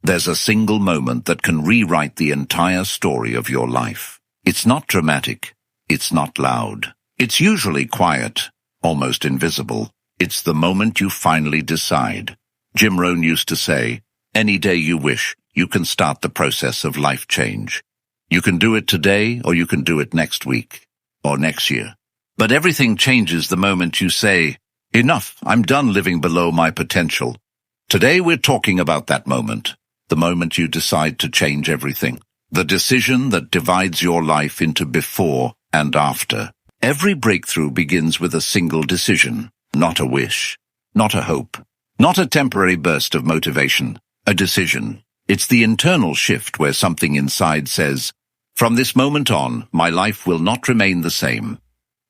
There's a single moment that can rewrite the entire story of your life. It's not dramatic. It's not loud. It's usually quiet, almost invisible. It's the moment you finally decide. Jim Rohn used to say, "Any day you wish, you can start the process of life change. You can do it today, or you can do it next week, or next year. But everything changes the moment you say, 'Enough, I'm done living below my potential.' Today we're talking about that moment, the moment you decide to change everything. The decision that divides your life into before and after. Every breakthrough begins with a single decision, not a wish, not a hope, not a temporary burst of motivation, a decision. It's the internal shift where something inside says, 'From this moment on, my life will not remain the same.'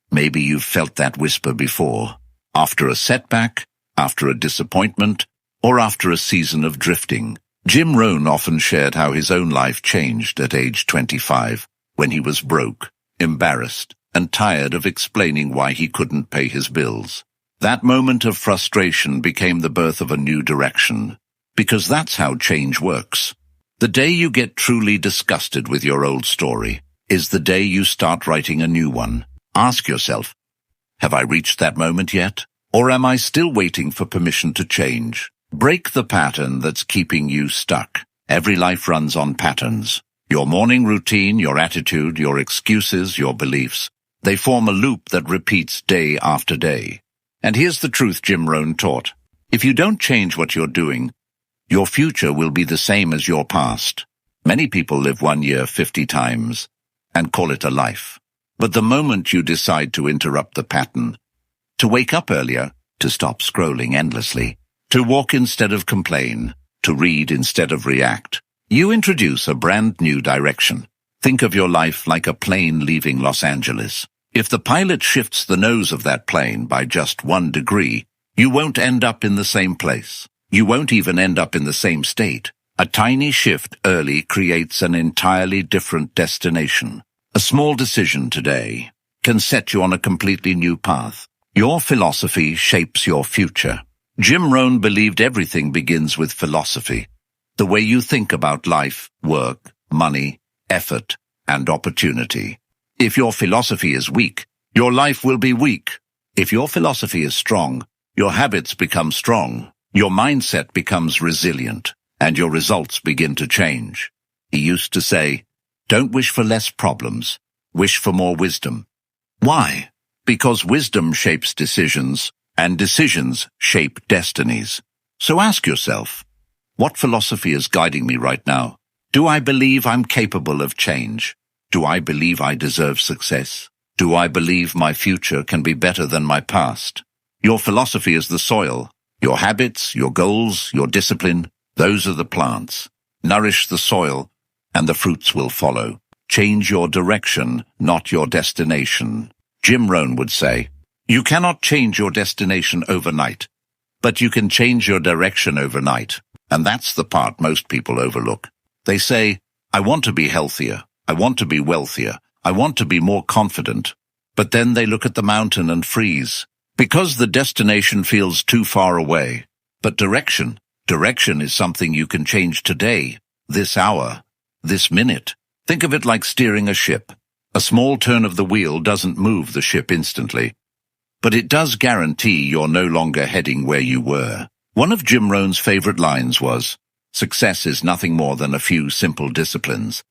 Maybe you've felt that whisper before, after a setback, after a disappointment, or after a season of drifting. Jim Rohn often shared how his own life changed at age 25, when he was broke, embarrassed, and tired of explaining why he couldn't pay his bills. That moment of frustration became the birth of a new direction, because that's how change works. The day you get truly disgusted with your old story is the day you start writing a new one. Ask yourself, have I reached that moment yet? Or am I still waiting for permission to change? Break the pattern that's keeping you stuck. Every life runs on patterns. Your morning routine, your attitude, your excuses, your beliefs. They form a loop that repeats day after day. And here's the truth Jim Rohn taught. If you don't change what you're doing, your future will be the same as your past. Many people live 1 year 50 times and call it a life. But the moment you decide to interrupt the pattern, to wake up earlier, to stop scrolling endlessly, to walk instead of complain, to read instead of react, you introduce a brand new direction. Think of your life like a plane leaving Los Angeles. If the pilot shifts the nose of that plane by just 1 degree, you won't end up in the same place. You won't even end up in the same state. A tiny shift early creates an entirely different destination. A small decision today can set you on a completely new path. Your philosophy shapes your future. Jim Rohn believed everything begins with philosophy. The way you think about life, work, money, effort, and opportunity. If your philosophy is weak, your life will be weak. If your philosophy is strong, your habits become strong. Your mindset becomes resilient, and your results begin to change. He used to say, "Don't wish for less problems, wish for more wisdom." Why? Because wisdom shapes decisions, and decisions shape destinies. So ask yourself, what philosophy is guiding me right now? Do I believe I'm capable of change? Do I believe I deserve success? Do I believe my future can be better than my past? Your philosophy is the soil. Your habits, your goals, your discipline, those are the plants. Nourish the soil, and the fruits will follow. Change your direction, not your destination. Jim Rohn would say, "You cannot change your destination overnight, but you can change your direction overnight." And that's the part most people overlook. They say, "I want to be healthier. I want to be wealthier. I want to be more confident." But then they look at the mountain and freeze, because the destination feels too far away. But direction is something you can change today, this hour, this minute. Think of it like steering a ship. A small turn of the wheel doesn't move the ship instantly, but it does guarantee you're no longer heading where you were. One of Jim Rohn's favorite lines was, "Success is nothing more than a few simple disciplines,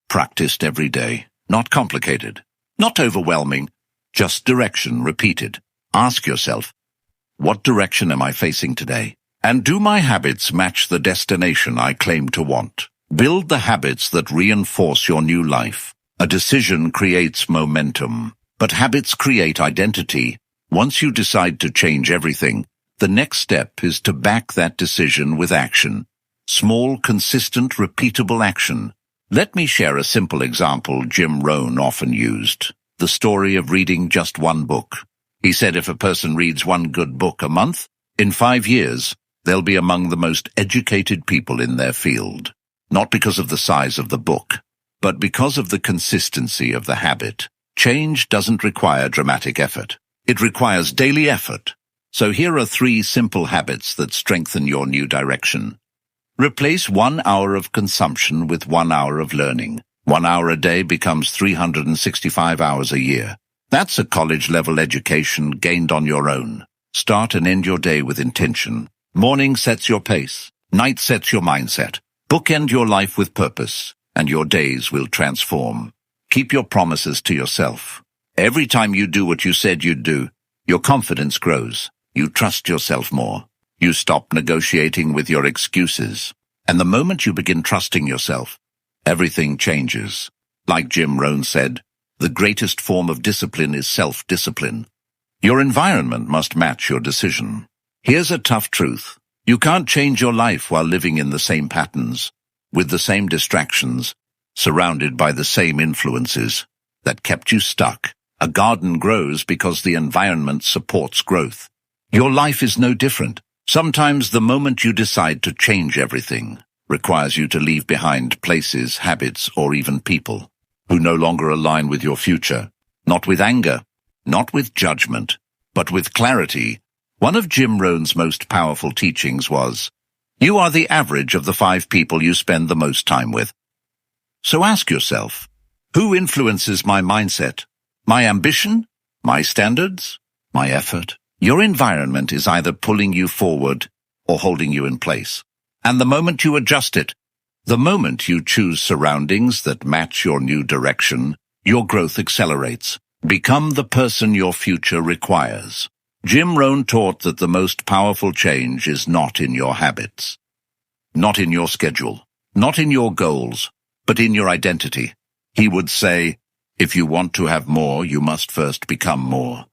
practiced every day, not complicated, not overwhelming, just direction repeated." Ask yourself, what direction am I facing today? And do my habits match the destination I claim to want? Build the habits that reinforce your new life. A decision creates momentum, but habits create identity. Once you decide to change everything, the next step is to back that decision with action. Small, consistent, repeatable action. Let me share a simple example Jim Rohn often used. The story of reading just one book. He said if a person reads one good book a month, in 5 years, they'll be among the most educated people in their field. Not because of the size of the book, but because of the consistency of the habit. Change doesn't require dramatic effort. It requires daily effort. So here are 3 simple habits that strengthen your new direction. Replace 1 hour of consumption with 1 hour of learning. 1 hour a day becomes 365 hours a year. That's a college-level education gained on your own. Start and end your day with intention. Morning sets your pace. Night sets your mindset. Bookend your life with purpose, and your days will transform. Keep your promises to yourself. Every time you do what you said you'd do, your confidence grows. You trust yourself more. You stop negotiating with your excuses. And the moment you begin trusting yourself, everything changes. Like Jim Rohn said, the greatest form of discipline is self-discipline. Your environment must match your decision. Here's a tough truth. You can't change your life while living in the same patterns, with the same distractions, surrounded by the same influences that kept you stuck. A garden grows because the environment supports growth. Your life is no different. Sometimes the moment you decide to change everything requires you to leave behind places, habits, or even people who no longer align with your future. Not with anger, not with judgment, but with clarity. One of Jim Rohn's most powerful teachings was, you are the average of the 5 people you spend the most time with. So ask yourself, who influences my mindset, my ambition, my standards, my effort? Your environment is either pulling you forward or holding you in place. And the moment you adjust it, the moment you choose surroundings that match your new direction, your growth accelerates. Become the person your future requires. Jim Rohn taught that the most powerful change is not in your habits, not in your schedule, not in your goals, but in your identity. He would say, if you want to have more, you must first become more.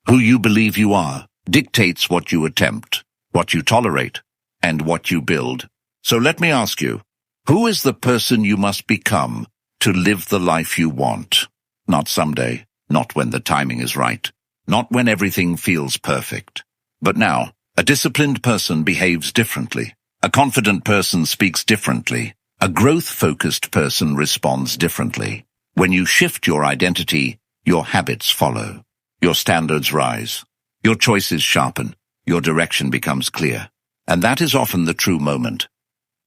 Who you believe you are dictates what you attempt, what you tolerate, and what you build. So let me ask you, who is the person you must become to live the life you want? Not someday, not when the timing is right, not when everything feels perfect. But now, a disciplined person behaves differently. A confident person speaks differently. A growth-focused person responds differently. When you shift your identity, your habits follow. Your standards rise. Your choices sharpen. Your direction becomes clear. And that is often the true moment.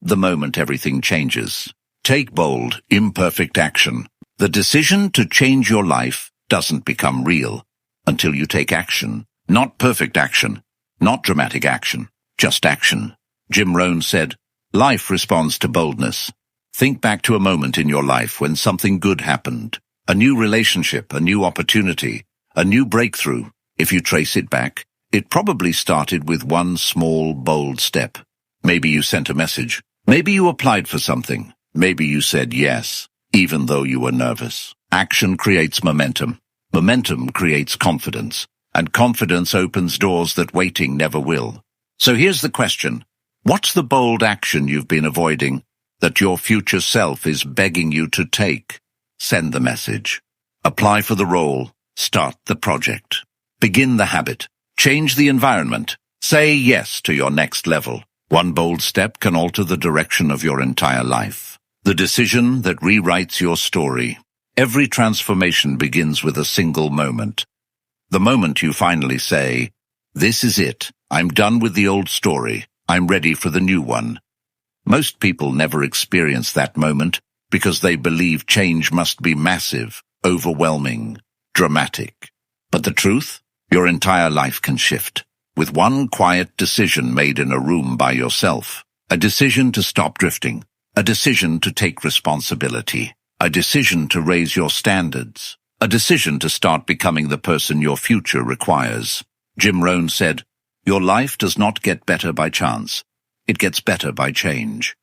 The moment everything changes. Take bold, imperfect action. The decision to change your life doesn't become real until you take action. Not perfect action, not dramatic action, just action. Jim Rohn said, life responds to boldness. Think back to a moment in your life when something good happened. A new relationship, a new opportunity, a new breakthrough. If you trace it back, it probably started with one small, bold step. Maybe you sent a message. Maybe you applied for something. Maybe you said yes, even though you were nervous. Action creates momentum. Momentum creates confidence. And confidence opens doors that waiting never will. So here's the question. What's the bold action you've been avoiding that your future self is begging you to take? Send the message. Apply for the role. Start the project. Begin the habit. Change the environment. Say yes to your next level. One bold step can alter the direction of your entire life. The decision that rewrites your story. Every transformation begins with a single moment. The moment you finally say, this is it. I'm done with the old story. I'm ready for the new one. Most people never experience that moment because they believe change must be massive, overwhelming, dramatic. But the truth? Your entire life can shift. With one quiet decision made in a room by yourself. A decision to stop drifting. A decision to take responsibility. A decision to raise your standards. A decision to start becoming the person your future requires. Jim Rohn said, your life does not get better by chance. It gets better by change.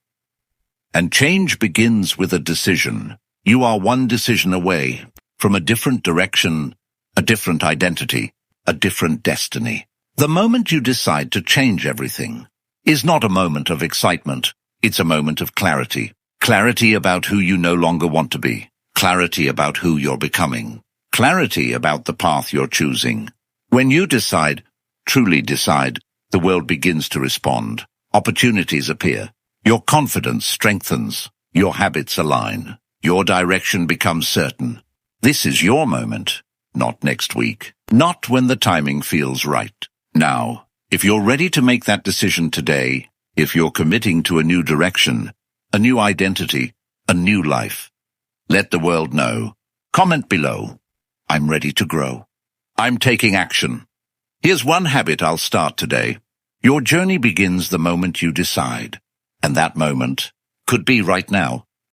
And change begins with a decision. You are one decision away from a different direction, a different identity, a different destiny. The moment you decide to change everything is not a moment of excitement. It's a moment of clarity. Clarity about who you no longer want to be. Clarity about who you're becoming. Clarity about the path you're choosing. When you decide, truly decide, the world begins to respond. Opportunities appear. Your confidence strengthens. Your habits align. Your direction becomes certain. This is your moment, not next week. Not when the timing feels right. Now, if you're ready to make that decision today, If you're committing to a new direction, a new identity, a new life, let the world know. Comment below. I'm ready to grow. I'm taking action. Here's one habit I'll start today. Your journey begins the moment you decide. And that moment could be right now.